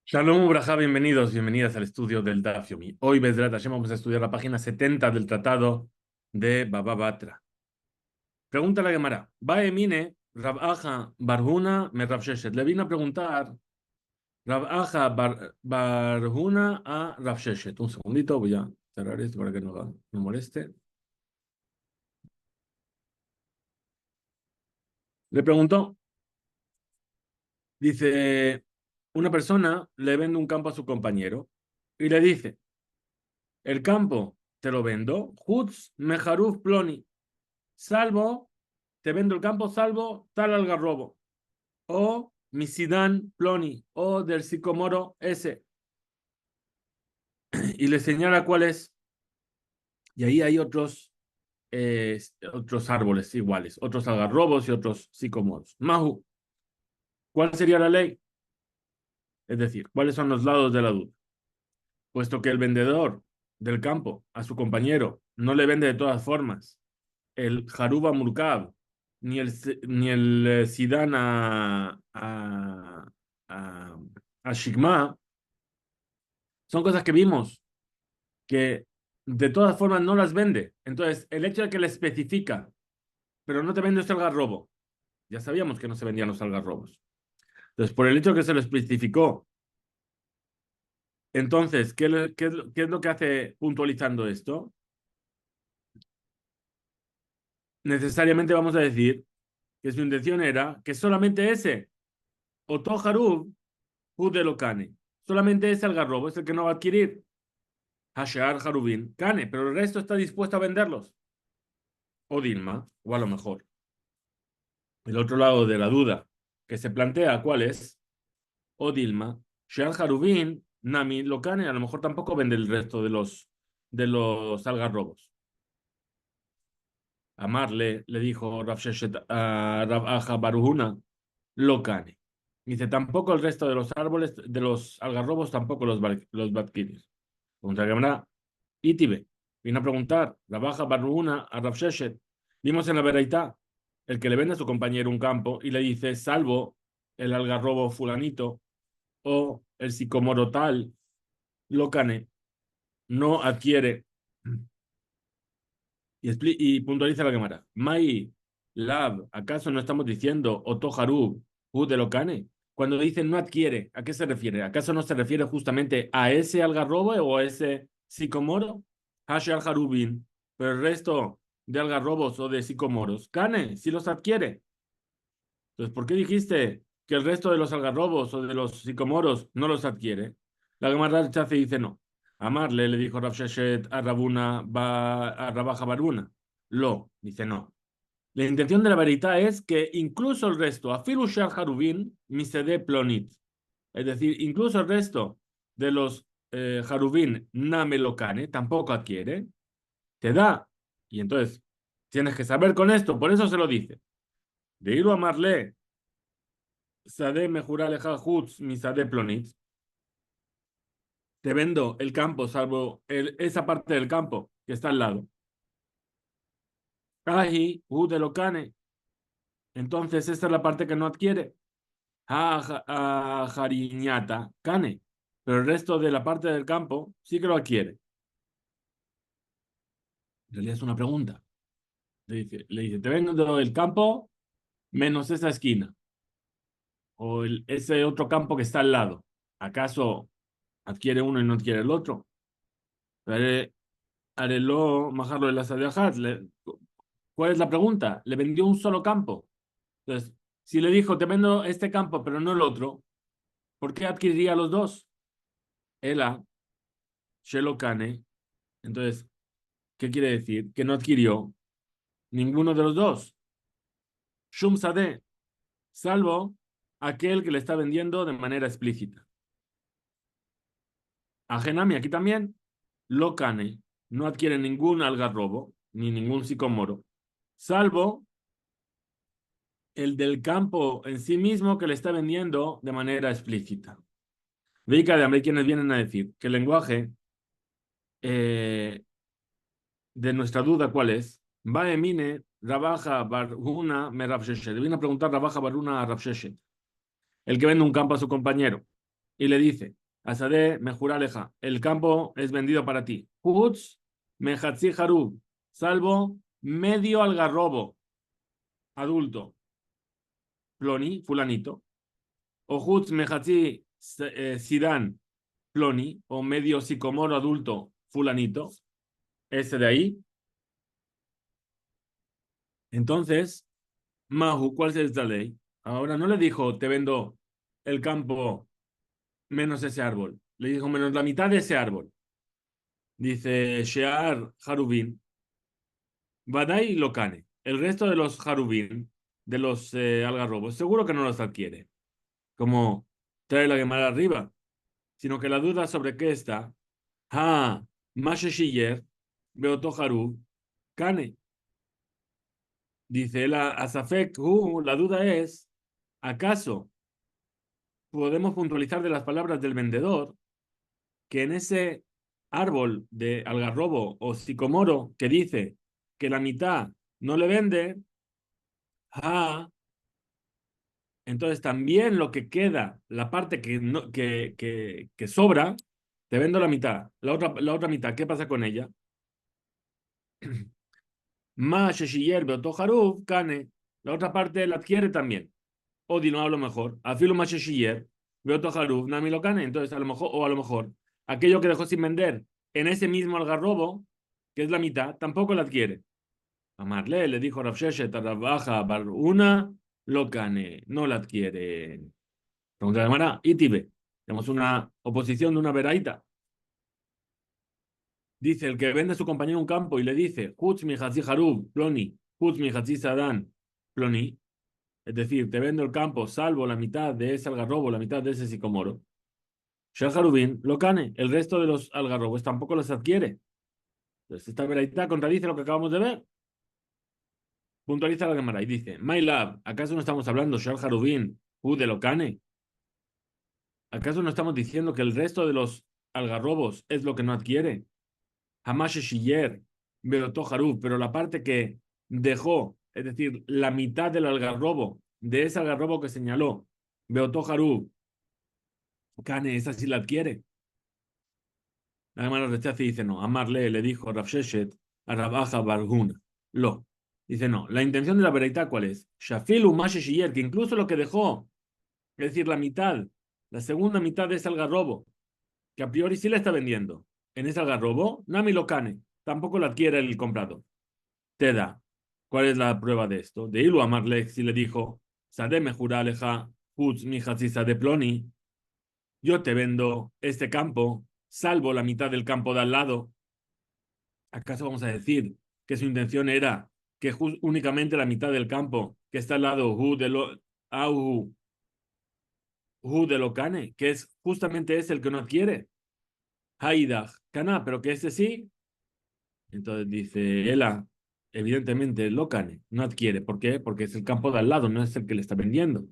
Shalom Ubraja, bienvenidos, bienvenidas al estudio del Daf Yomi. Hoy, Bezrat Hashem, vamos a estudiar la página 70 del tratado de Baba Batra. Pregunta la Gemara. Baemine, Rab Aja Barhuna me Rab Sheshet. Le vino a preguntar Rab Aja Barhuna a Rab Sheshet. Un segundito, voy a cerrar esto para que no me moleste. Le preguntó, dice, una persona le vende un campo a su compañero y le dice, el campo te lo vendo, Hutz Meharuf Ploni. Salvo, te vendo el campo, salvo tal algarrobo, o misidán ploni, o del sicomoro ese, y le señala cuál es, y ahí hay otros árboles iguales, otros algarrobos y otros sicomoros. Mahu, ¿cuál sería la ley? Es decir, ¿cuáles son los lados de la duda? Puesto que el vendedor del campo a su compañero no le vende de todas formas el Haruba Murkab, ni el Sidán a, a Shigma, son cosas que vimos que de todas formas no las vende. Entonces, el hecho de que le especifica, pero no te vende este algarrobo, ya sabíamos que no se vendían los algarrobos. Entonces, por el hecho de que se lo especificó, entonces, ¿qué es lo que hace puntualizando esto? Necesariamente vamos a decir que su intención era que solamente ese, Oto Harub, de Kane. Solamente ese algarrobo es el que no va a adquirir. Hashear Harubin, Kane, pero el resto está dispuesto a venderlos. O Dilma, o a lo mejor. El otro lado de la duda que se plantea, ¿cuál es? O Dilma, Shear Harubin, Nami, lo Kane, a lo mejor tampoco vende el resto de los algarrobos. Amarle le dijo Rav Sheshet a Rav Aja Baruhuna, lo Kane. Dice, tampoco el resto de los árboles, de los algarrobos, tampoco los va a adquirir. Pregunta Gemara, Itibe, vino a preguntar, la baja Barruna a Rav Sheshet. Vimos en la Beraitá, el que le vende a su compañero un campo y le dice, salvo el algarrobo fulanito o el sicomoro tal, locane, no adquiere. Y puntualiza la Gemara. Mai, Lab, ¿acaso no estamos diciendo Otoharu, de locane? Cuando dicen no adquiere, ¿a qué se refiere? ¿Acaso no se refiere justamente a ese algarrobo o a ese sicomoro? Hash al Harubin, pero el resto de algarrobos o de sicomoros, Cane, si los adquiere. Entonces, ¿por qué dijiste que el resto de los algarrobos o de los sicomoros no los adquiere? La Gemara rechaza y dice no. Amarle le dijo Rav Sheshet a a Rabaja Baruna. Dice no. La intención de la verita es que incluso el resto, afilu shel harubin, misede plonit. Es decir, incluso el resto de los harubin namelokane tampoco adquiere, te da. Y entonces tienes que saber con esto, por eso se lo dice. De ir a amarle, sade mejuraleja hutz, misade plonit. Te vendo el campo, salvo esa parte del campo que está al lado. Ahi, de locane. Entonces, esta es la parte que no adquiere. Jariñata, cane. Pero el resto de la parte del campo sí que lo adquiere. En realidad es una pregunta. Le dice, te vendo el campo menos esa esquina. O ese otro campo que está al lado. ¿Acaso adquiere uno y no adquiere el otro? Arelo, majarlo de la Sadiajat. ¿Cuál es la pregunta? Le vendió un solo campo. Entonces, si le dijo, te vendo este campo, pero no el otro, ¿por qué adquiriría los dos? Ela, Shelokane. Entonces, ¿qué quiere decir? Que no adquirió ninguno de los dos. Shum Sadeh, salvo aquel que le está vendiendo de manera explícita. Ajenami, aquí también, Lokane, no adquiere ningún algarrobo, ni ningún sicomoro, salvo el del campo en sí mismo que le está vendiendo de manera explícita. Veika de hambre quienes vienen a decir que el lenguaje de nuestra duda, ¿cuál es? Va emine, Rabaja Baruna me Rabsheshet. Vino a preguntar Rabaja Baruna a Rabsheshet, el que vende un campo a su compañero. y le dice, Asadeh mejuraleja, el campo es vendido para ti. Hutz mejatzi harub, salvo medio algarrobo, adulto, ploni, fulanito. O hutz mejatzi sidán, ploni, o medio sicomoro adulto, fulanito, ese de ahí. Entonces, Mahu, ¿cuál es la ley? Ahora no le dijo, te vendo el campo menos ese árbol. Le dijo, menos la mitad de ese árbol. Dice, Shear Harubin, Badai Lokane. El resto de los Harubin, de los algarrobos, seguro que no los adquiere. Como trae la Gemara arriba. Sino que la duda sobre qué está. Ha, Masheshiller, Beoto Harub, Kane. Dice la Asafek, la duda es, ¿acaso podemos puntualizar de las palabras del vendedor que en ese árbol de algarrobo o sicomoro que dice que la mitad no le vende, entonces también lo que queda, la parte que, no, que sobra, te vendo la mitad. La otra mitad, ¿qué pasa con ella? Más Kane. La otra parte la adquiere también. O no hablo mejor. Afilo más Beoto Haruf, Nami lo Kane. Entonces, a lo mejor, aquello que dejó sin vender en ese mismo algarrobo, que es la mitad, tampoco la adquiere. Amarle le dijo Rav Sheshet a Rav Aja Bar una lo cane, no la adquiere. Pregunta de Mara, Itibe. Tenemos una oposición de una veraita. Dice, el que vende a su compañero un campo y le dice, Hutz mi hatzi harub, ploni, Hutz mi hatzi sadan, ploni. Es decir, te vendo el campo, salvo la mitad de ese algarrobo, la mitad de ese sicomoro. Shel Harubin lo cane, el resto de los algarrobos tampoco los adquiere. Entonces, esta veraita contradice lo que acabamos de ver. Puntualiza la Gemara y dice, My love, ¿acaso no estamos hablando, Shel Harubin, de lo cane? ¿Acaso no estamos diciendo que el resto de los algarrobos es lo que no adquiere? Hamash Shiller, Beoto Harub, pero la parte que dejó, es decir, la mitad del algarrobo, de ese algarrobo que señaló, Beoto Harub, Kane, esa sí la adquiere. La hermana rechaza y dice no. Amarle le dijo Rav Sheshet a Rabaja Barguna. Lo. Dice no. La intención de la veredad, ¿cuál es? Shafilu Mashe Shiller, que incluso lo que dejó, es decir, la mitad, la segunda mitad de ese algarrobo, que a priori sí la está vendiendo, en ese algarrobo, Nami lo cane, tampoco lo adquiere el comprador. Te da. ¿Cuál es la prueba de esto? De Ilu Amarle, si le dijo, Sademe Juraleja, Hutz mi de Ploni, yo te vendo este campo, salvo la mitad del campo de al lado. ¿Acaso vamos a decir que su intención era que únicamente la mitad del campo que está al lado, de lo cane, que es justamente ese el que no adquiere? Haidach, Caná, pero que ese sí. Entonces dice, Ela, evidentemente lo cane, no adquiere. ¿Por qué? Porque es el campo de al lado, no es el que le está vendiendo.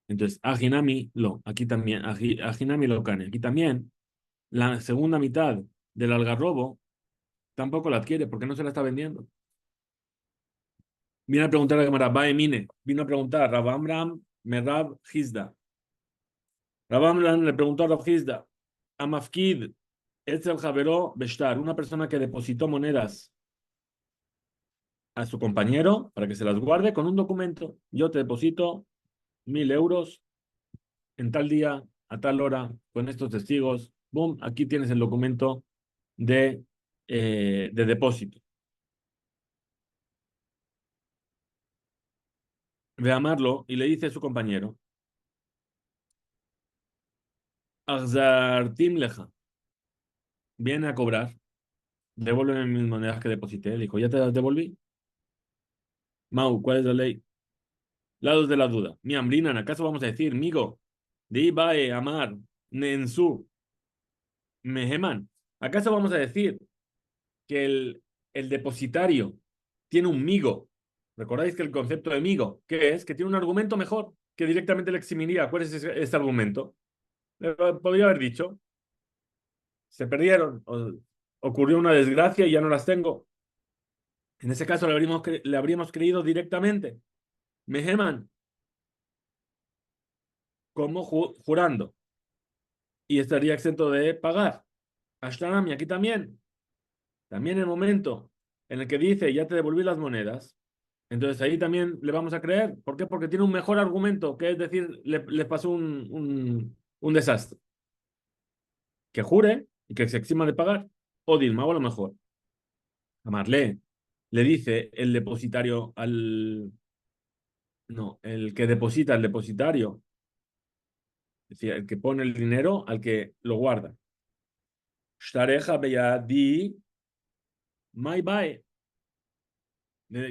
Entonces, Ajinami lo, aquí también, Ajinami lo cane, aquí también, la segunda mitad del algarrobo tampoco la adquiere porque no se la está vendiendo. Viene a preguntar a Gemara, Mine, vino a preguntar a Rab Amram, Merab Hizda. Rab Amram le preguntó a Rab Hizda, a Mafkid, Etzel Javeró Beshtar, una persona que depositó monedas a su compañero para que se las guarde con un documento. Yo te deposito 1.000 euros en tal día, a tal hora, con estos testigos. Boom, aquí tienes el documento de depósito. Ve a amarlo y le dice a su compañero, Ahzartim leja, viene a cobrar, devuélveme mis monedas que deposité. Le dijo, ¿ya te las devolví? Mau, ¿cuál es la ley? Lados de la duda. Mi ambrinan, ¿acaso vamos a decir, migo, de Ibae, Amar, Nensu, Meheman? ¿Acaso vamos a decir que el depositario tiene un migo? ¿Recordáis que el concepto de migo, qué es? Que tiene un argumento mejor que directamente le eximiría. ¿Cuál es ese argumento? Podría haber dicho, se perdieron, ocurrió una desgracia y ya no las tengo. En ese caso le habríamos creído directamente. Meheman, como jurando. Y estaría exento de pagar. Ashtanami, aquí también. También el momento en el que dice, ya te devolví las monedas. Entonces ahí también le vamos a creer. ¿Por qué? Porque tiene un mejor argumento, que es decir, le pasó un desastre. Que jure y que se exima de pagar. O Dilma, o a lo mejor. A Marlene le dice el depositario al... No, el que deposita al depositario. Es decir, el que pone el dinero al que lo guarda. Shtareja beyadi my bye.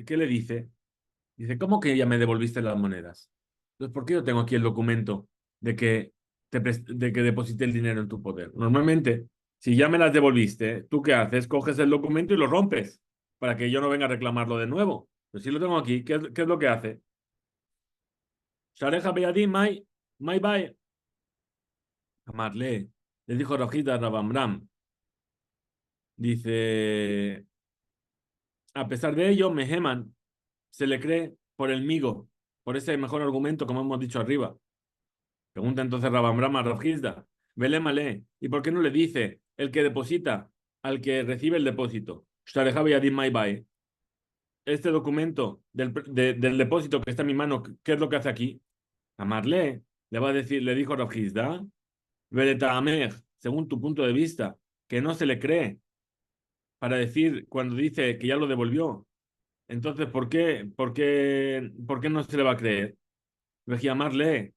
¿Qué le dice? Dice, ¿cómo que ya me devolviste las monedas? Entonces, ¿por qué yo tengo aquí el documento de que, de que deposité el dinero en tu poder? Normalmente, si ya me las devolviste, ¿tú qué haces? Coges el documento y lo rompes para que yo no venga a reclamarlo de nuevo. Pero si lo tengo aquí, ¿qué es lo que hace? Shareja Beyadi, my bye. Amarle, le dijo Rojita a Rabambram. Dice, a pesar de ello, Meheman se le cree por el migo, por ese mejor argumento, como hemos dicho arriba. Pregunta entonces Rabambrama a Rav Hizda, vele malé, ¿y por qué no le dice el que deposita al que recibe el depósito? Shtareja Yadim Mai Bai. Este documento del depósito que está en mi mano, ¿qué es lo que hace aquí? Amarle, le va a decir, le dijo Rav Hizda, vele Ta'ameh, según tu punto de vista, que no se le cree para decir cuando dice que ya lo devolvió. Entonces, ¿por qué no se le va a creer? Amarle.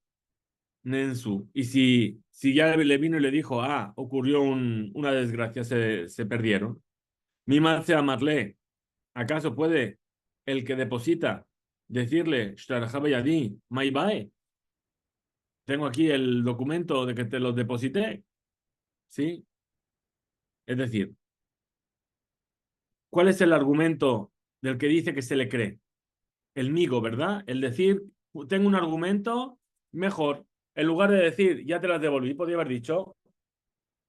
Nensu. Y si ya le vino y le dijo, ocurrió una desgracia, se perdieron. Mi sea Marlé, ¿acaso puede el que deposita decirle, "Shtarajaba yadi, mai bae"? Tengo aquí el documento de que te lo deposité, ¿sí? Es decir, ¿cuál es el argumento del que dice que se le cree? El migo, ¿verdad? El decir, tengo un argumento mejor. En lugar de decir, ya te las devolví, podría haber dicho,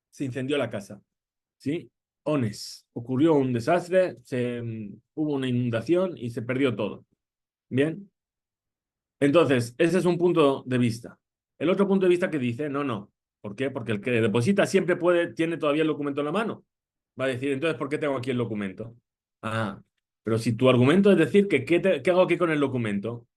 se incendió la casa. ¿Sí? Ones. Ocurrió un desastre, hubo una inundación y se perdió todo. Bien. Entonces, ese es un punto de vista. El otro punto de vista que dice, no, no. ¿Por qué? Porque el que deposita siempre tiene todavía el documento en la mano. Va a decir, entonces, ¿por qué tengo aquí el documento? Pero si tu argumento es decir que ¿qué hago aquí con el documento?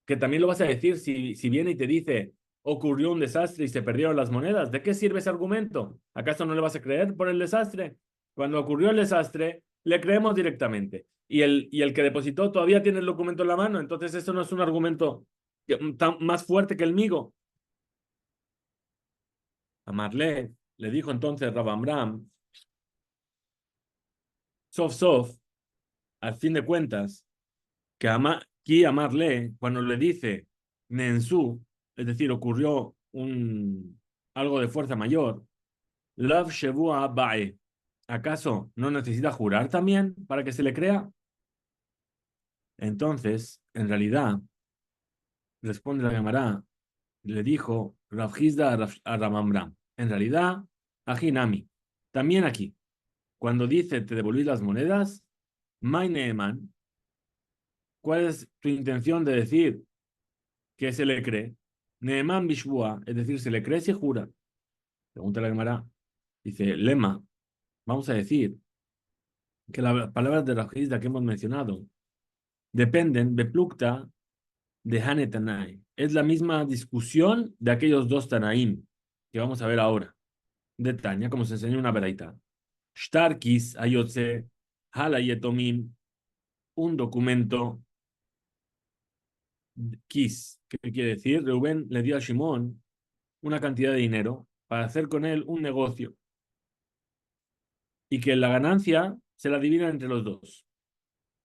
Que también lo vas a decir si viene y te dice, ocurrió un desastre y se perdieron las monedas. ¿De qué sirve ese argumento? ¿Acaso no le vas a creer por el desastre? Cuando ocurrió el desastre, le creemos directamente. Y el que depositó todavía tiene el documento en la mano, entonces eso no es un argumento más fuerte que el migo. A Marlé le dijo entonces Rabambram, sof sof, al fin de cuentas, que aquí a Marlé, cuando le dice Nensu, es decir, ocurrió algo de fuerza mayor, Love Shevua Bae. ¿Acaso no necesita jurar también para que se le crea? Entonces, en realidad, responde la Gemara, le dijo Rav Hizda a Ramambram. En realidad, a Hinami. También aquí, cuando dice te devolví las monedas, my Neeman, ¿cuál es tu intención de decir que se le cree? Neeman Bishbua, es decir, se le cree si jura. Pregunta la Gemara. Dice, Lema, vamos a decir que las palabras de Rav Hizda que hemos mencionado dependen de Plukta de Hane Tanai. Es la misma discusión de aquellos dos Tanaim que vamos a ver ahora. De Tania, como se enseñó una veraita. Shtarkis Ayotze Hala Yetomim, un documento Kis, que quiere decir, Reuben le dio a Shimón una cantidad de dinero para hacer con él un negocio y que la ganancia se la dividen entre los dos.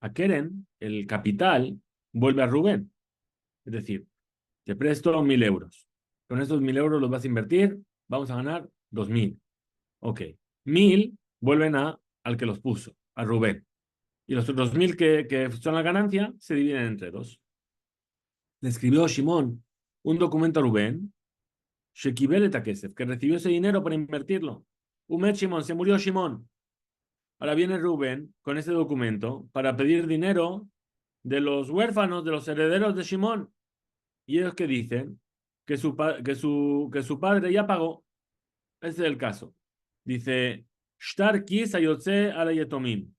A Keren, el capital, vuelve a Rubén. Es decir, te presto 1.000 euros. Con estos 1.000 euros los vas a invertir, vamos a ganar 2.000. Ok. 1.000 vuelven al que los puso, a Rubén. Y los otros 1.000 que son la ganancia se dividen entre dos. Le escribió Shimón un documento a Rubén, Shekibel Kesef, que recibió ese dinero para invertirlo. Umet Shimón, se murió Shimón. Ahora viene Rubén con ese documento para pedir dinero de los huérfanos, de los herederos de Shimón. ¿Y ellos qué dicen? que su padre ya pagó. Ese es el caso. Dice, Shtar kis ayotze ala yetomim.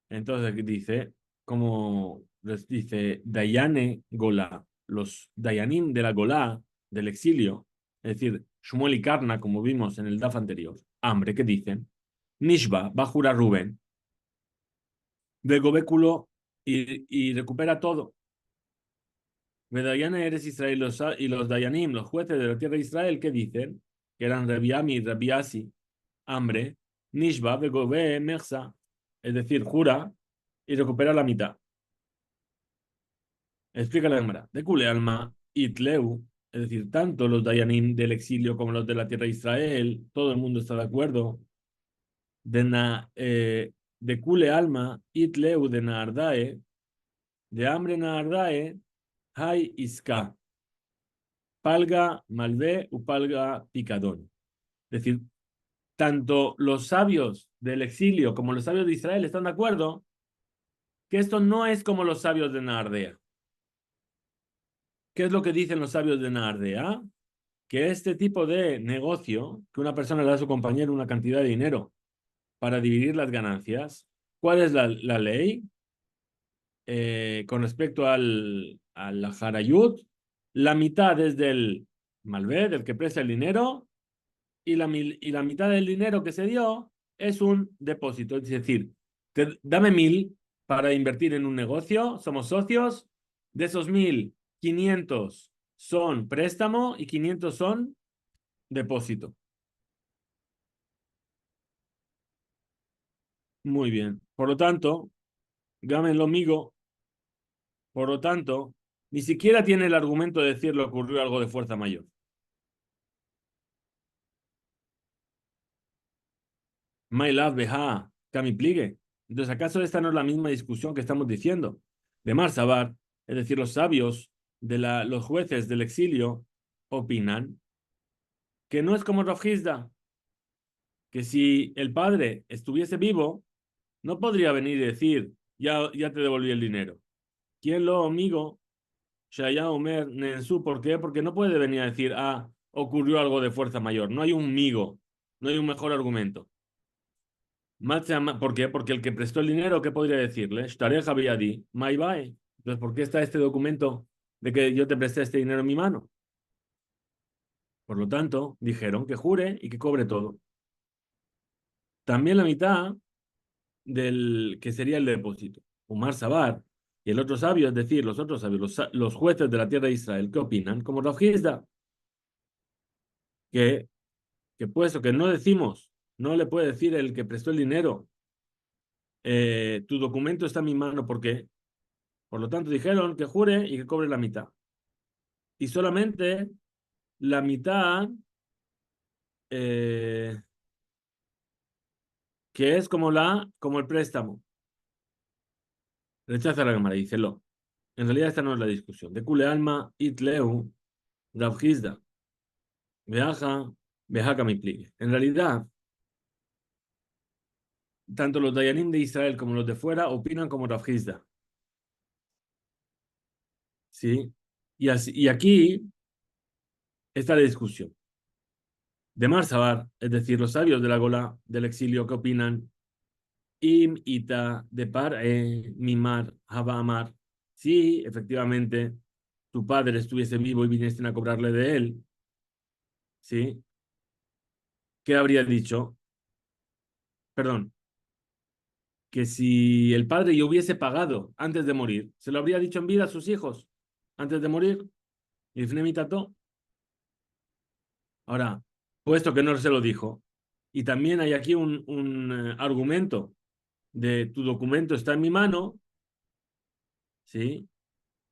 Entonces dice, como les dice, Dayane Golá, los Dayanim de la Golá, del exilio, es decir, Shmuel y Karna, como vimos en el DAF anterior, hambre, ¿qué dicen? Nishba va a jurar Rubén, de Gobéculo y recupera todo. Vedayane eres Israel y los Dayanim, los jueces de la tierra de Israel, ¿qué dicen? Que eran Rebiami y Rebiasi, hambre, Nishba, Begobé, Mersa, es decir, jura y recupera la mitad. Explica la Gemara. De Kule Alma, Itleu, es decir, tanto los Dayanim del exilio como los de la tierra de Israel, todo el mundo está de acuerdo. De Kule Alma, Itleu de Naardae, de hambre Naardae, Hay Iska, Palga Malvé u Palga Picadón. Es decir, tanto los sabios del exilio como los sabios de Israel están de acuerdo que esto no es como los sabios de Naardea. ¿Qué es lo que dicen los sabios de Naardea? Que este tipo de negocio, que una persona le da a su compañero una cantidad de dinero para dividir las ganancias, ¿cuál es la ley? Con respecto al Harayut, la mitad es del Malvé, del que presta el dinero, y la mitad del dinero que se dio es un depósito. Es decir, dame 1.000 para invertir en un negocio, somos socios, de esos 1.000, 500 son préstamo y 500 son depósito. Muy bien. Por lo tanto, Gamen lo amigo, por lo tanto, ni siquiera tiene el argumento de decir le ocurrió algo de fuerza mayor. My love beha, Cami pligue. Entonces, ¿acaso esta no es la misma discusión que estamos diciendo? De Marsabar, es decir, los sabios los jueces del exilio opinan que no es como Rav Hizda, que si el padre estuviese vivo, no podría venir y decir, ya te devolví el dinero. ¿Quién lo, amigo? Shaya Omer Nensu, ¿por qué? Porque no puede venir a decir, ocurrió algo de fuerza mayor. No hay un migo, no hay un mejor argumento. ¿Por qué? Porque el que prestó el dinero, ¿qué podría decirle? Shtareja biyadi, mai bae. Entonces, ¿por qué está este documento de que yo te presté este dinero en mi mano? Por lo tanto, dijeron que jure y que cobre todo. También la mitad del que sería el depósito. Umar Sabar y el otro sabio, es decir, los otros sabios, los jueces de la tierra de Israel, ¿qué opinan? Como Rav Hizda, que puesto que no decimos, no le puede decir el que prestó el dinero, tu documento está en mi mano, ¿por qué? Por lo tanto, dijeron que jure y que cobre la mitad. Y solamente la mitad, eh, que es como el préstamo. Rechaza la cámara, dice lo. En realidad esta no es la discusión. De Kule Alma, Itleu, Rav Hizda, Beaja, Beaja me implique. En realidad, tanto los Dayanim de Israel como los de fuera opinan como Rav Hizda. ¿Sí? Y aquí está la discusión. De Marsabar, es decir, los sabios de la Gola del exilio, ¿qué opinan? Im ita de par mimar haba amar. Si efectivamente tu padre estuviese vivo y viniesen a cobrarle de él, ¿sí? ¿Qué habría dicho? Perdón, que si el padre ya hubiese pagado antes de morir, se lo habría dicho en vida a sus hijos antes de morir. Y Fnemitato. Ahora, puesto que no se lo dijo, y también hay aquí un argumento de tu documento está en mi mano, ¿sí?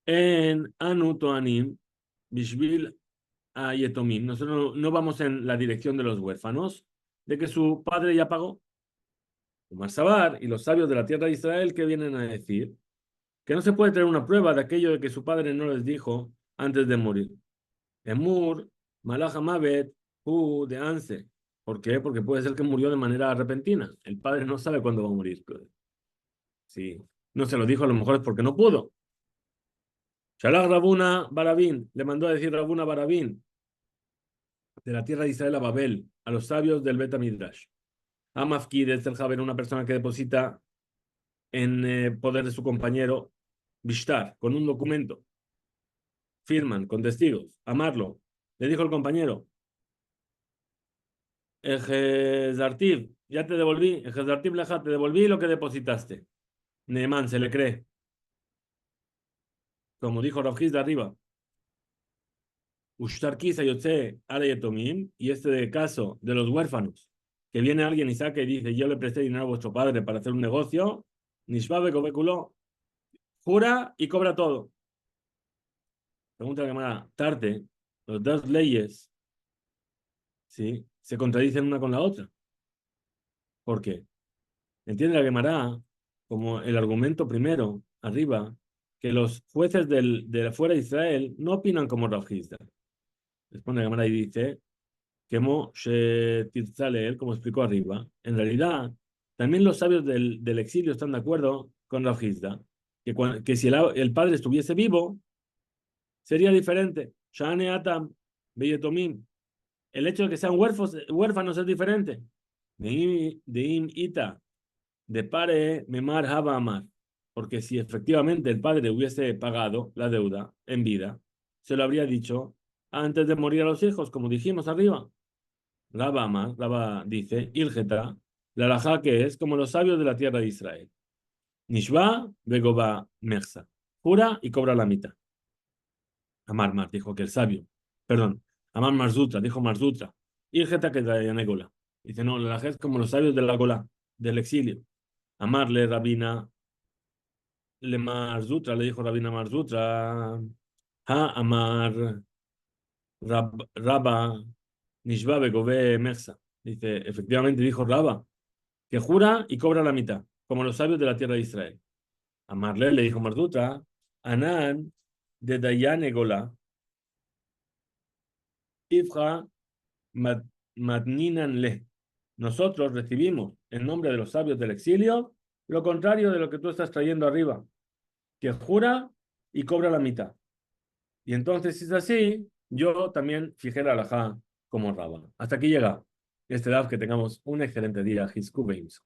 En Anu Toanim, Bishvil Ayetomim. Nosotros no vamos en la dirección de los huérfanos, de que su padre ya pagó. Sabar y los sabios de la tierra de Israel que vienen a decir que no se puede tener una prueba de aquello de que su padre no les dijo antes de morir. Emur, Malach Mavet, de Anse. ¿Por qué? Porque puede ser que murió de manera repentina. El padre no sabe cuándo va a morir. Sí. No se lo dijo, a lo mejor es porque no pudo. Shalach Rabuna Barabín, le mandó a decir Rabuna Barabín, de la tierra de Israel a Babel, a los sabios del Bet Midrash. Amafkid es el Jaber, una persona que deposita en poder de su compañero Bishtar, con un documento. Firman, con testigos. Amarlo. Le dijo el compañero, Ejezartiv, ya te devolví. Ejezartiv Leja, te devolví lo que depositaste. Neemán, se le cree. Como dijo Rav de arriba. Ushtarkisa Yotze Arayetomim, y este de caso de los huérfanos, que viene alguien y saca y dice, yo le presté dinero a vuestro padre para hacer un negocio, Nishbabe Kobekuló, jura y cobra todo. Pregunta la cámara, Tarte, las dos leyes, ¿sí? Se contradicen una con la otra. ¿Por qué? Entiende la Gemara como el argumento primero, arriba, que los jueces de fuera de Israel no opinan como Rav Hizda. Responde la Gemara y dice, como él, como explicó arriba, en realidad, también los sabios del exilio están de acuerdo con Rav Hizda, que si el padre estuviese vivo, sería diferente. Shane Atam, Beyetomim. El hecho de que sean huérfanos es diferente. Deim Ita, de pare memar haba amar. Porque si efectivamente el padre hubiese pagado la deuda en vida, se lo habría dicho antes de morir a los hijos, como dijimos arriba. Raba Amar, Raba dice, Ilgeta, la alajá que es como los sabios de la tierra de Israel. Nishba, Begoba, Mersa. Jura y cobra la mitad. Amar Mar dijo que el sabio, perdón, Amar Marzutra, dijo Marzutra. Ilgeta que la Yanegola. Dice, no, la alajá es como los sabios de la Gola, del exilio. Amarle Rabina le Marzutra, le dijo Rabina Marzutra. Ha Amar Rabba Nishba Begove Mersa. Dice, efectivamente dijo Rabba, que jura y cobra la mitad, como los sabios de la tierra de Israel. A Marle le dijo Mardutra, Anán de Dayane Gola, Ifra Matninan Le. Nosotros recibimos en nombre de los sabios del exilio lo contrario de lo que tú estás trayendo arriba, que jura y cobra la mitad. Y entonces, si es así, yo también fijé la alajá como Raba. Hasta aquí llega este DAF, que tengamos un excelente día. Hisku Beimso.